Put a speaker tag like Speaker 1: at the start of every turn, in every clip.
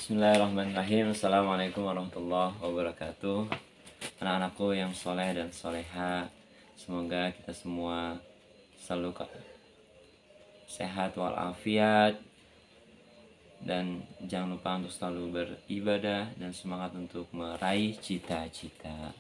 Speaker 1: Bismillahirrahmanirrahim. Assalamualaikum warahmatullahi wabarakatuh. Anak-anakku yang soleh dan soleha, semoga kita semua selalu sehat walafiat, dan jangan lupa untuk selalu beribadah dan semangat untuk meraih cita-cita.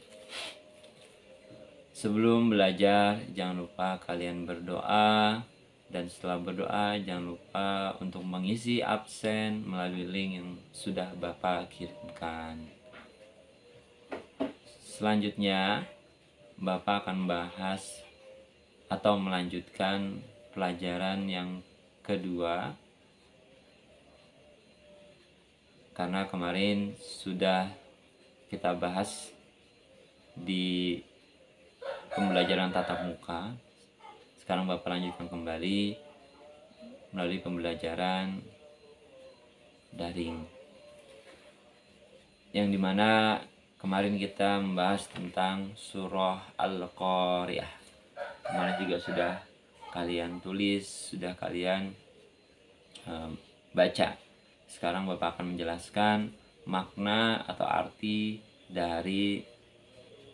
Speaker 1: Sebelum belajar, jangan lupa kalian berdoa. Dan setelah berdoa, jangan lupa untuk mengisi absen melalui link yang sudah Bapak kirimkan. Selanjutnya, Bapak akan bahas atau melanjutkan pelajaran yang kedua. Karena kemarin sudah kita bahas di pembelajaran tatap muka. Sekarang Bapak lanjutkan kembali melalui pembelajaran daring, yang dimana kemarin kita membahas tentang surah Al-Qari'ah. Kemarin juga sudah kalian tulis, sudah kalian baca. Sekarang Bapak akan menjelaskan makna atau arti dari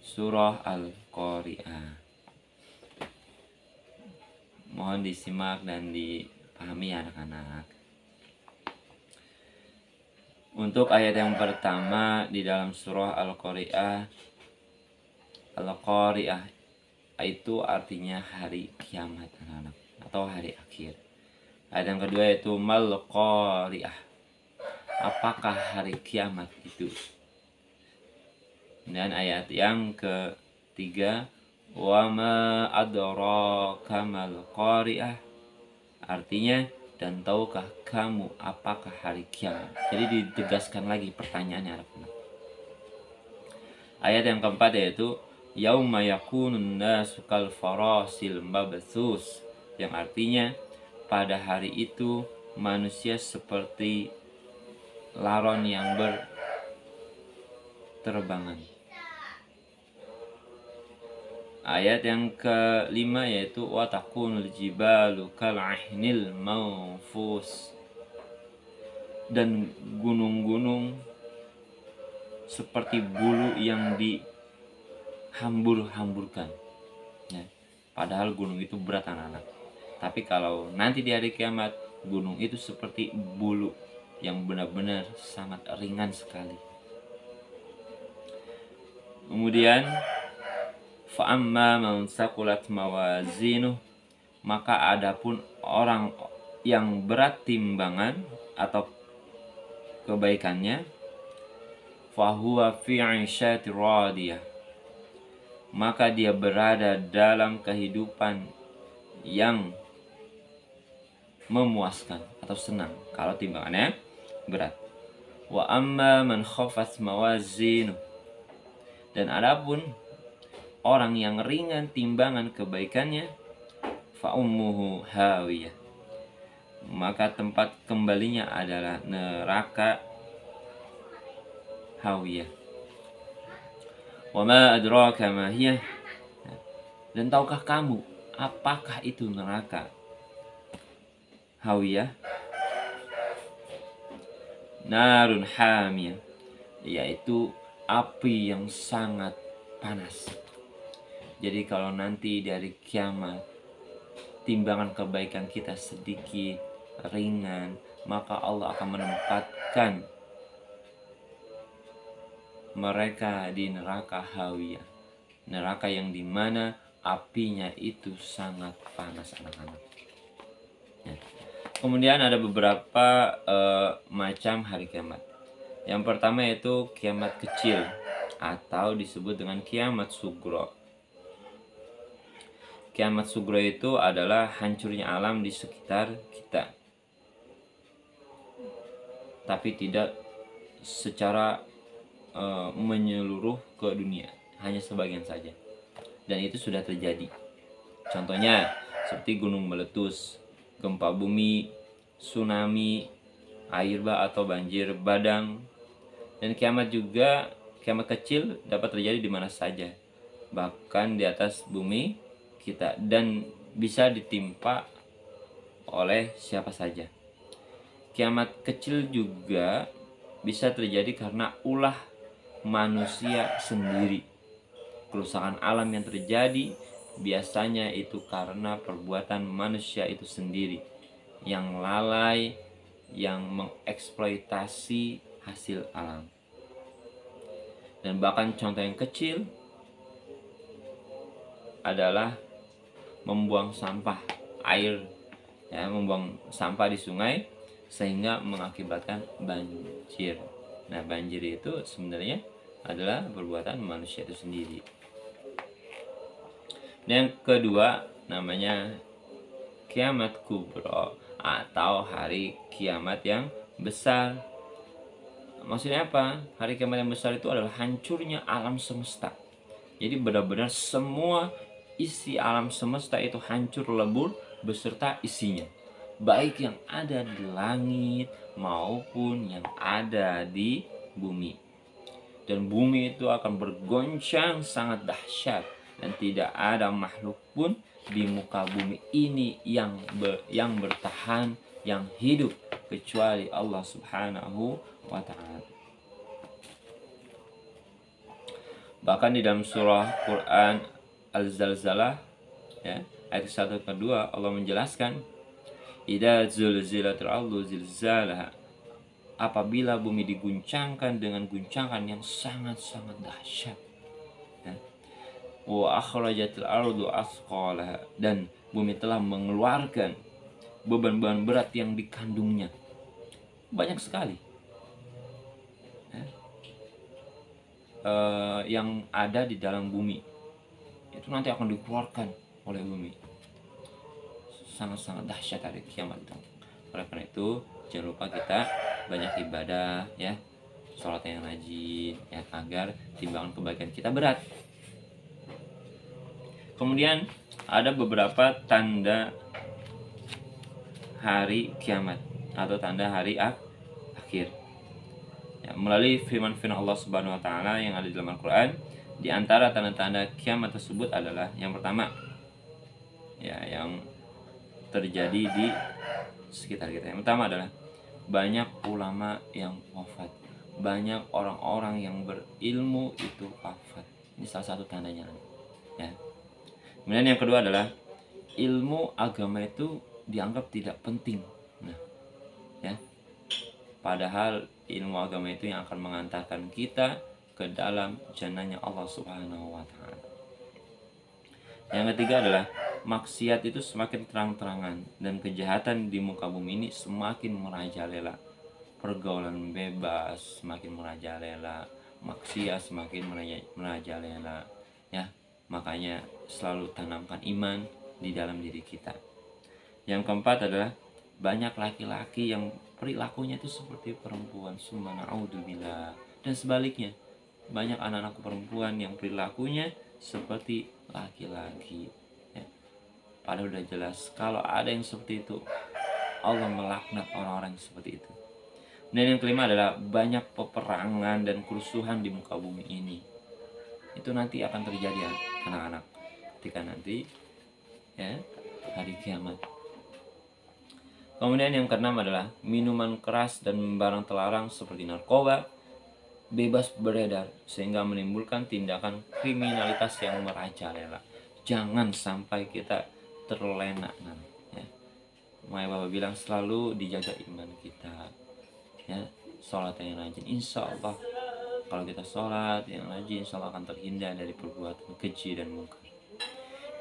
Speaker 1: surah Al-Qari'ah. Mohon disimak dan dipahami anak-anak. Untuk ayat yang pertama di dalam surah Al-Qari'ah, Al-Qari'ah itu artinya hari kiamat anak-anak, atau hari akhir. Ayat yang kedua yaitu Mal-Qari'ah, apakah hari kiamat itu. Dan ayat yang ketiga, wa ma adraka mal qari'ah, artinya dan tahukah kamu apakah hari kiamat. Jadi ditegaskan lagi pertanyaannya anak-anak. Ayat yang keempat yaitu yauma yakunun nasu kal farasil mabthus, yang artinya pada hari itu manusia seperti laron yang berterbangan. Ayat yang kelima yaitu wa takunul jibalu kal ahnil manfus, dan gunung-gunung seperti bulu yang dihambur-hamburkan. Ya, padahal gunung itu berat anak-anak. Tapi kalau nanti di hari kiamat, gunung itu seperti bulu yang benar-benar sangat ringan sekali. Kemudian fa'amma man saqulat mawazinuh, maka adapun orang yang berat timbangan atau kebaikannya, fahuwa fi 'ishatir radiyah, maka dia berada dalam kehidupan yang memuaskan atau senang kalau timbangannya berat. Wa amma man khafat mawazinuh, dan adapun orang yang ringan timbangan kebaikannya, fa ummuhu hawiyah, maka tempat kembalinya adalah neraka hawiyah. Wa ma adraka ma hiyah, dan tahukah kamu apakah itu neraka hawiyah? Narun hamiyah, yaitu api yang sangat panas. Jadi kalau nanti dari kiamat timbangan kebaikan kita sedikit ringan, maka Allah akan menempatkan mereka di neraka hawiyah, neraka yang dimana apinya itu sangat panas anak-anak. Ya. Kemudian ada beberapa macam hari kiamat. Yang pertama yaitu kiamat kecil atau disebut dengan kiamat sugro. Kiamat sugro itu adalah hancurnya alam di sekitar kita, tapi tidak secara menyeluruh ke dunia, hanya sebagian saja. Dan itu sudah terjadi. Contohnya seperti gunung meletus, gempa bumi, tsunami, air bah atau banjir badang. Dan kiamat juga, kiamat kecil dapat terjadi di mana saja, bahkan di atas bumi kita, dan bisa ditimpa oleh siapa saja. Kiamat kecil juga bisa terjadi karena ulah manusia sendiri. Kerusakan alam yang terjadi biasanya itu karena perbuatan manusia itu sendiri yang lalai, yang mengeksploitasi hasil alam. Dan bahkan contoh yang kecil adalah membuang sampah air, ya, membuang sampah di sungai sehingga mengakibatkan banjir. Nah, banjir itu sebenarnya adalah perbuatan manusia itu sendiri. Yang kedua namanya kiamat kubro atau hari kiamat yang besar. Maksudnya apa? Hari kiamat yang besar itu adalah hancurnya alam semesta. Jadi benar-benar semua isi alam semesta itu hancur lebur beserta isinya. Baik yang ada di langit maupun yang ada di bumi. Dan bumi itu akan bergoncang sangat dahsyat. Dan tidak ada makhluk pun di muka bumi ini yang bertahan, yang hidup kecuali Allah Subhanahu wa ta'ala. Bahkan di dalam surah Quran Al-Zalzalah, ya, ayat 1 ke 2 Allah menjelaskan, idza zulzilatil ardu zilzalaha, apabila bumi diguncangkan dengan guncangan yang sangat-sangat dahsyat, ya. Wa akhrajatil ardu asqalaha, dan bumi telah mengeluarkan beban-beban berat yang dikandungnya. Banyak sekali, ya, yang ada di dalam bumi itu nanti akan dikeluarkan oleh bumi. Sangat-sangat dahsyat hari kiamat itu. Oleh karena itu jangan lupa kita banyak ibadah, ya, sholat yang rajin, ya, agar timbangan kebaikan kita berat. Kemudian ada beberapa tanda hari kiamat atau tanda hari akhir, ya, melalui firman-firman Allah Subhanahu wa taala yang ada di dalam Al-Qur'an. Di antara tanda-tanda kiamat tersebut adalah yang pertama, ya, yang terjadi di sekitar kita. Yang pertama adalah banyak ulama yang wafat, banyak orang-orang yang berilmu itu wafat. Ini salah satu tandanya, ya. Kemudian yang kedua adalah ilmu agama itu dianggap tidak penting. Nah, ya, padahal ilmu agama itu yang akan mengantarkan kita ke dalam jannahnya Allah Subhanahu wa ta'ala. Yang ketiga adalah maksiat itu semakin terang-terangan dan kejahatan di muka bumi ini semakin merajalela. Pergaulan bebas semakin merajalela, maksiat semakin merajalela, ya. Makanya selalu tanamkan iman di dalam diri kita. Yang keempat adalah banyak laki-laki yang perilakunya itu seperti perempuan, summa na'udzubillah. Dan sebaliknya, banyak anak-anak perempuan yang perilakunya seperti laki-laki, ya. Padahal udah jelas kalau ada yang seperti itu, Allah melaknat orang-orang yang seperti itu. Dan yang kelima adalah banyak peperangan dan kerusuhan di muka bumi ini. Itu nanti akan terjadi, ya, anak-anak, ketika nanti, ya, hari kiamat. Kemudian yang keenam adalah minuman keras dan barang terlarang seperti narkoba bebas beredar sehingga menimbulkan tindakan kriminalitas yang merajalela. Jangan sampai kita terlena, ya. Makanya Bapak bilang selalu dijaga iman kita, ya, sholat yang rajin. Insya Allah kalau kita sholat yang rajin, insya Allah akan terhindar dari perbuatan keji dan munkar.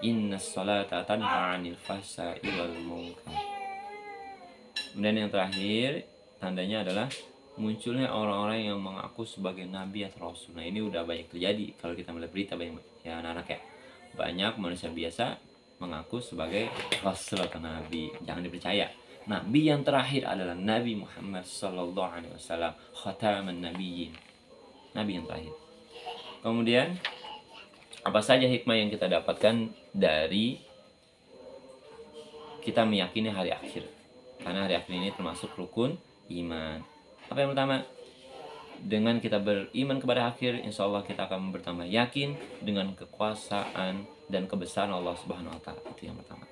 Speaker 1: Inna sholata tanha 'anil fahsya'i wal munkar. Kemudian yang terakhir tandanya adalah munculnya orang-orang yang mengaku sebagai nabi atau rasul. Nah, ini udah banyak terjadi kalau kita melihat berita, banyak, ya, anak-anak, ya. Banyak manusia biasa mengaku sebagai rasul atau nabi. Jangan dipercaya. Nabi yang terakhir adalah Nabi Muhammad sallallahu alaihi wasallam, khataman nabiyyin. Nabi yang terakhir. Kemudian apa saja hikmah yang kita dapatkan dari kita meyakini hari akhir? Karena hari akhir ini termasuk rukun iman. Apa yang pertama? Dengan kita beriman kepada akhir, insya Allah kita akan bertambah yakin dengan kekuasaan dan kebesaran Allah Subhanahu wa ta'ala. Itu yang pertama.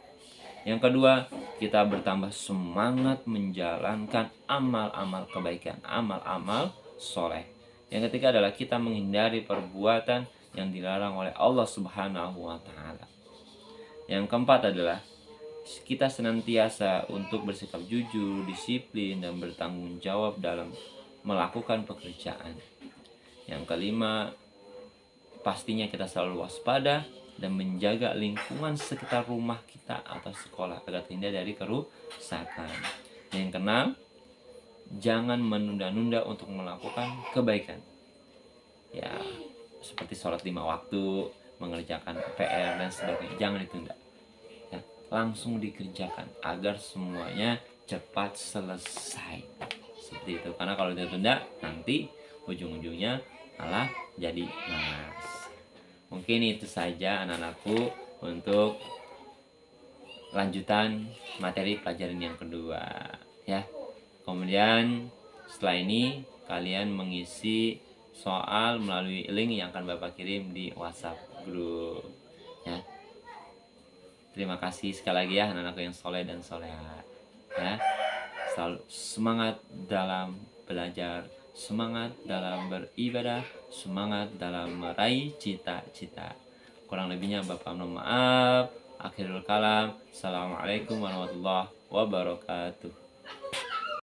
Speaker 1: Yang kedua, kita bertambah semangat menjalankan amal-amal kebaikan, amal-amal soleh. Yang ketiga adalah kita menghindari perbuatan yang dilarang oleh Allah Subhanahu wa Ta'ala. Yang keempat adalah kita senantiasa untuk bersikap jujur, disiplin, dan bertanggung jawab dalam melakukan pekerjaan. Yang kelima, pastinya kita selalu waspada dan menjaga lingkungan sekitar rumah kita atau sekolah agar terhindar dari kerusakan. Yang keenam, jangan menunda-nunda untuk melakukan kebaikan. Ya, seperti sholat 5 waktu, mengerjakan PR dan sebagainya, jangan ditunda. Ya, langsung dikerjakan agar semuanya cepat selesai. Seperti itu. Karena kalau ditunda, nanti ujung-ujungnya malah jadi malas. Mungkin itu saja anak-anakku untuk lanjutan materi pelajaran yang kedua, ya. Kemudian setelah ini kalian mengisi soal melalui link yang akan Bapak kirim di WhatsApp grup, ya. Terima kasih sekali lagi ya anak-anakku yang soleh dan soleha, ya. Selalu semangat dalam belajar, semangat dalam beribadah, semangat dalam meraih cita-cita. Kurang lebihnya Bapak mohon maaf. Akhirul kalam. Assalamualaikum warahmatullahi wabarakatuh.